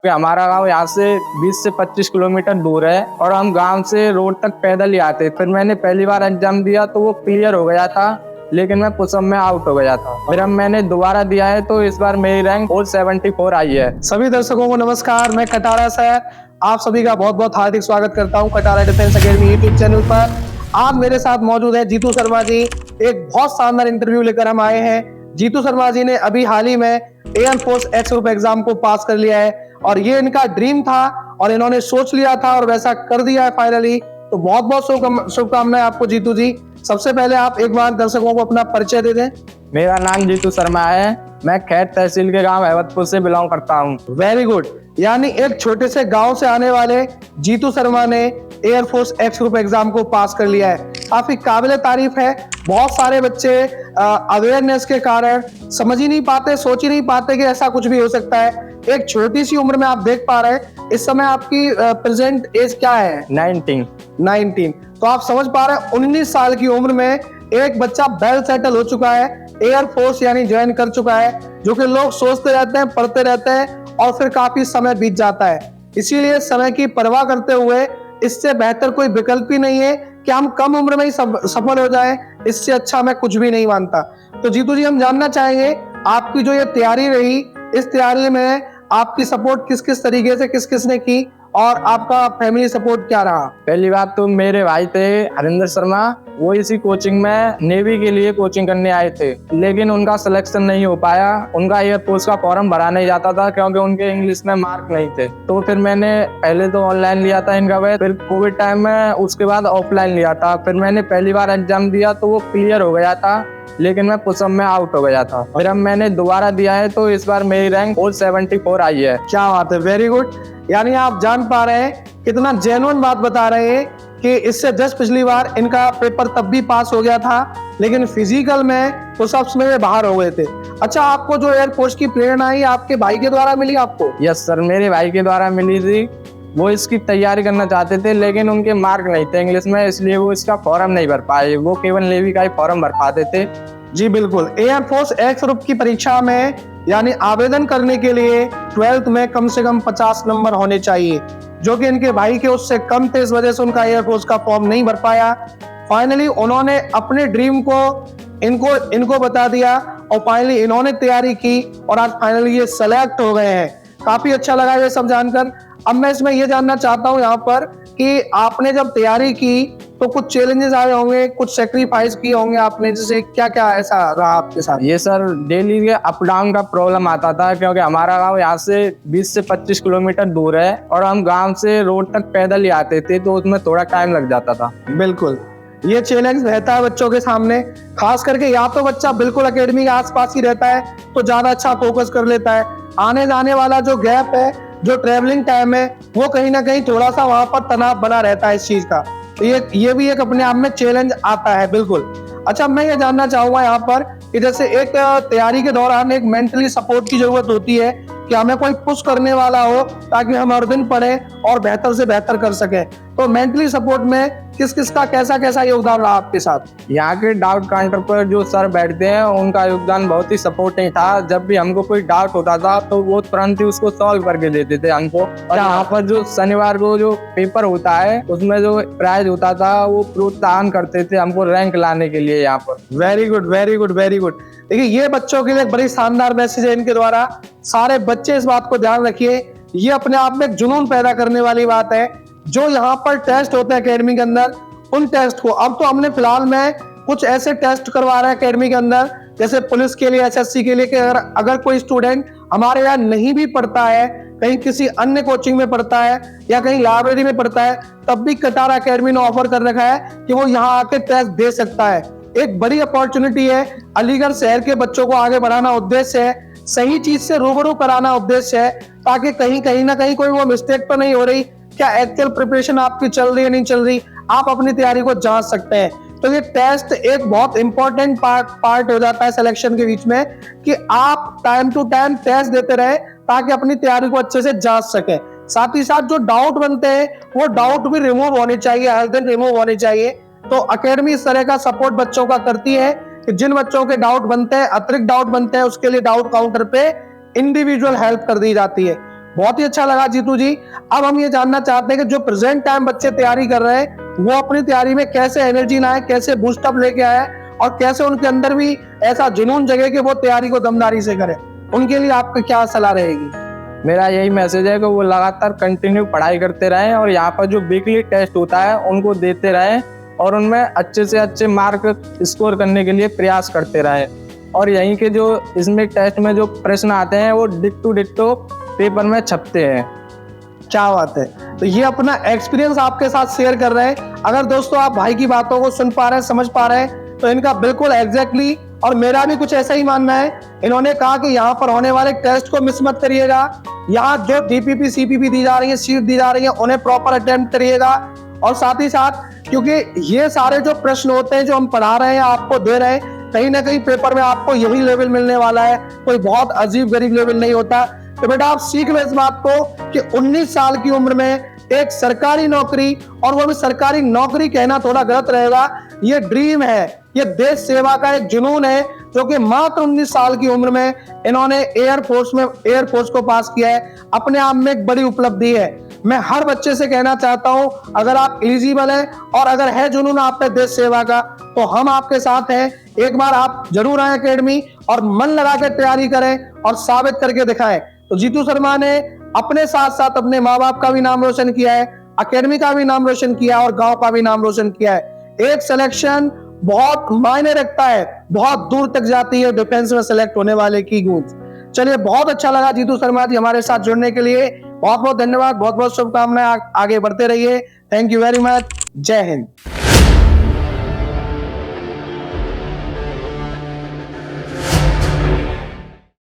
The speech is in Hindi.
कि हमारा गाँव यहाँ से 20 से 25 किलोमीटर दूर है और हम गाँव से रोड तक पैदल ही आते। फिर मैंने पहली बार एग्जाम दिया तो वो क्लियर हो गया था, लेकिन मैं पुशअप में आउट हो गया था। फिर अब मैंने दोबारा दिया है तो इस बार मेरी रैंक 474 आई है। सभी दर्शकों को नमस्कार, मैं कटारा सर आप सभी का बहुत बहुत हार्दिक स्वागत करता हूं Katara defence academy YouTube channel पर। आज मेरे साथ मौजूद है जीतू शर्मा जी। एक बहुत शानदार इंटरव्यू लेकर हम आए हैं। जीतू शर्मा जी ने अभी हाल ही में air force x group exam को पास कर लिया है और ये इनका ड्रीम था और इन्होंने सोच लिया था और वैसा कर दिया है फाइनली। तो बहुत बहुत शुभकामनाएं आपको जीतू जी। सबसे पहले आप एक बार दर्शकों को अपना परिचय दे दें। मेरा नाम जीतू शर्मा है, मैं खैत तहसील के गांव अहमदपुर से बिलोंग करता हूं। Very good. यानी एक छोटे से गांव से आने वाले जीतू शर्मा ने air force x group exam को पास कर लिया है। काफी काबिले तारीफ है। बहुत सारे बच्चे अवेयरनेस के कारण समझ ही नहीं पाते, सोच ही नहीं पाते कि ऐसा कुछ भी हो सकता है। एक छोटी सी उम्र में आप देख पा रहे हैं। इस समय आपकी प्रेजेंट एज क्या है? 19। तो आप समझ पा रहे हैं 19 साल की उम्र में एक बच्चा वेल सेटल हो चुका है, एयर फोर्स यानी ज्वाइन कर चुका है। जो कि लोग सोचते रहते हैं, पढ़ते रहते हैं और फिर काफी समय बीत जाता है। इसीलिए समय की परवाह करते हुए इससे बेहतर कोई विकल्प ही नहीं है कि हम कम उम्र में ही सफल हो जाएं। इससे अच्छा मैं कुछ भी नहीं मानता। तो जीतू जी, हम जानना चाहेंगे आपकी जो ये तैयारी रही, इस तैयारी में आपकी सपोर्ट किस किस तरीके से किस किसने की और आपका फैमिली सपोर्ट क्या रहा? पहली बात तो मेरे भाई थे हरिंदर शर्मा, वो इसी कोचिंग में नेवी के लिए कोचिंग करने आए थे, लेकिन उनका सिलेक्शन नहीं हो पाया। उनका एयरफोर्स का फॉर्म भरा नहीं जाता था क्योंकि उनके इंग्लिश में मार्क नहीं थे। तो फिर मैंने पहले तो ऑनलाइन लिया था इनका बैच, फिर कोविड टाइम में उसके बाद ऑफलाइन लिया था। फिर मैंने पहली बार एग्जाम दिया तो वो क्लियर हो गया था, लेकिन मैं पुशअप में आउट हो गया था। फिर अब मैंने दोबारा दिया है तो इस बार मेरी रैंक 474 आई है। क्या बात है, वेरी गुड। यानी आप जान पा रहे हैं कितना जेन्युइन बात बता रहे हैं कि इससे जस्ट पिछली बार इनका पेपर तब भी पास हो गया था, लेकिन फिजिकल में पुशअप्स में वे बाहर हो गए थे। अच्छा, आपको जो एयरफोर्स की प्रेरणा आई आपके भाई के द्वारा मिली आपको? यस सर, मेरे भाई के द्वारा मिली थी। वो इसकी तैयारी करना चाहते थे लेकिन उनके मार्क नहीं थे इंग्लिश में, इसलिए वो इसका फॉर्म नहीं भर पाए। वो केवल नेवी का ही फॉर्म भर पाते थे। जी बिल्कुल। एयर फोर्स एक्स ग्रुप की परीक्षा में यानी आवेदन करने के लिए 12th में कम से कम 50 नंबर होने चाहिए, जो कि इनके भाई के उससे कम थे। इस वजह से उनका एयर फोर्स का फॉर्म नहीं भर पाया। फाइनली उन्होंने अपने ड्रीम को इनको बता दिया और फाइनली इन्होंने तैयारी की और आज फाइनली ये सेलेक्ट हो गए हैं। काफी अच्छा लगा ये सब जानकर। अब मैं इसमें ये जानना चाहता हूँ यहाँ पर कि आपने जब तैयारी की तो कुछ चैलेंजेस आए होंगे, कुछ सेक्रीफाइस किए होंगे आपने, जैसे क्या क्या ऐसा रहा आपके साथ? ये सर डेली के अप डाउन का प्रॉब्लम आता था क्योंकि हमारा गांव यहाँ से 20 से 25 किलोमीटर दूर है और हम गांव से रोड तक पैदल ही आते थे, तो उसमें थोड़ा टाइम लग जाता था। बिल्कुल, ये चैलेंज रहता है बच्चों के सामने, खास करके या तो बच्चा बिल्कुल एकेडमी के आसपास ही रहता है तो ज्यादा अच्छा फोकस कर लेता है। आने जाने वाला जो गैप है, जो ट्रेवलिंग टाइम है, वो कहीं ना कहीं थोड़ा सा वहां पर तनाव बना रहता है इस चीज का। तो ये भी एक अपने आप में चैलेंज आता है। बिल्कुल। अच्छा, मैं ये जानना चाहूंगा यहाँ पर कि जैसे एक तैयारी के दौरान एक मेंटली सपोर्ट की जरूरत होती है कि हमें कोई पुश करने वाला हो ताकि हम हर दिन पढ़ें और बेहतर से बेहतर कर सकें। तो मेंटली सपोर्ट में किस किस का कैसा कैसा योगदान रहा आपके साथ? यहाँ के डाउट काउंटर पर जो सर बैठते हैं उनका योगदान बहुत ही सपोर्टिंग था। जब भी हमको कोई डाउट होता था तो वो तुरंत ही उसको सॉल्व करके देते थे हमको। और यहाँ पर जो शनिवार को जो पेपर होता है उसमें जो प्राइज होता था वो प्रोत्साहन करते थे हमको रैंक लाने के लिए यहाँ पर। Very good, very good, very good. देखिए, ये बच्चों के लिए एक बड़ी शानदार मैसेज है इनके द्वारा। सारे बच्चे इस बात को ध्यान रखिए, ये अपने आप में एक जुनून पैदा करने वाली बात है। जो यहाँ पर टेस्ट होते हैं एकेडमी के अंदर, उन टेस्ट को अब तो हमने फिलहाल में कुछ ऐसे टेस्ट करवा रहे हैं एकेडमी के अंदर, जैसे पुलिस के लिए, एसएससी के लिए, कि अगर कोई स्टूडेंट हमारे यहाँ नहीं भी पढ़ता है, कहीं किसी अन्य कोचिंग में पढ़ता है या कहीं लाइब्रेरी में पढ़ता है, तब भी कटारा एकेडमी ने ऑफर कर रखा है कि वो यहाँ आके टेस्ट दे सकता है। एक बड़ी अपॉर्चुनिटी है। अलीगढ़ शहर के बच्चों को आगे बढ़ाना उद्देश्य है, सही चीज से रूबरू कराना उद्देश्य है, ताकि कहीं ना कहीं कोई वो मिस्टेक तो नहीं हो रही, क्या एक्चुअल प्रिपरेशन आपकी चल रही है नहीं चल रही, आप अपनी तैयारी को जांच सकते हैं। तो ये टेस्ट एक बहुत इंपॉर्टेंट पार्ट हो जाता है सिलेक्शन के बीच में, कि आप टाइम टू टाइम टेस्ट देते रहे ताकि अपनी तैयारी को अच्छे से जांच सके। साथ ही साथ जो डाउट बनते हैं वो डाउट भी रिमूव होने चाहिए, हर दिन रिमूव होने चाहिए। तो एकेडमी इस तरह का सपोर्ट बच्चों का करती है कि जिन बच्चों के डाउट बनते हैं, अतिरिक्त डाउट बनते हैं, उसके लिए डाउट काउंटर पे इंडिविजुअल हेल्प कर दी जाती है। बहुत ही अच्छा लगा जीतू जी। अब हम ये जानना चाहते हैं कि जो प्रेजेंट टाइम बच्चे तैयारी कर रहे हैं वो अपनी तैयारी में कैसे एनर्जी लाए, कैसे बूस्टअप लेके आए और कैसे उनके अंदर भी ऐसा जुनून जगे कि वो तैयारी को दमदारी से करें। उनके लिए आपकी क्या सलाह रहेगी? मेरा यही मैसेज है कि वो लगातार कंटिन्यू पढ़ाई करते रहें और यहाँ पर जो वीकली टेस्ट होता है उनको देते रहें और उनमें अच्छे से अच्छे मार्क स्कोर करने के लिए प्रयास करते रहें। और यहीं के जो इसमें टेस्ट में जो प्रश्न आते हैं वो डिट्टो पेपर में छपते हैं। क्या बात है। तो ये अपना एक्सपीरियंस आपके साथ शेयर कर रहे हैं। अगर दोस्तों आप भाई की बातों को सुन पा रहे हैं, समझ पा रहे हैं, तो इनका बिल्कुल एग्जैक्टली और मेरा भी कुछ ऐसा ही मानना है। इन्होंने कहा कि यहाँ पर होने वाले टेस्ट को मिस मत करिएगा। यहाँ जो डीपीपी सीपीपी दी जा रही है, सीट दी जा रही है, उन्हें प्रॉपर अटेम्प्ट करिएगा। और साथ ही साथ क्योंकि ये सारे जो प्रश्न होते हैं जो हम पढ़ा रहे हैं, आपको दे रहे हैं, कहीं ना कहीं पेपर में आपको यही लेवल मिलने वाला है, कोई बहुत अजीब गरीब लेवल नहीं होता। तो बेटा आप सीख लो इस बात को कि 19 साल की उम्र में एक सरकारी नौकरी, और वो भी सरकारी नौकरी कहना थोड़ा गलत रहेगा, ये ड्रीम है, ये देश सेवा का एक जुनून है, जो कि मात्र 19 साल की उम्र में इन्होंने एयरफोर्स को पास किया है। अपने आप में एक बड़ी उपलब्धि है। मैं हर बच्चे से कहना चाहता हूं, अगर आप एलिजिबल हैं और अगर है जुनून आप पे देश सेवा का, तो हम आपके साथ हैं। एक बार आप जरूर आए एकेडमी और मन लगा के तैयारी करें और साबित करके दिखाएं। तो जीतू शर्मा ने अपने साथ साथ अपने माँ बाप का भी नाम रोशन किया है, एकेडमी का भी नाम रोशन किया है और गांव का भी नाम रोशन किया है। एक सिलेक्शन बहुत मायने रखता है, बहुत दूर तक जाती है डिफेंस में सिलेक्ट होने वाले की गूंज। चलिए, बहुत अच्छा लगा जीतू शर्मा जी हमारे साथ जुड़ने के लिए। बहुत बहुत धन्यवाद, बहुत बहुत शुभकामनाएं। आगे बढ़ते रहिए। Thank you very much. जय हिंद।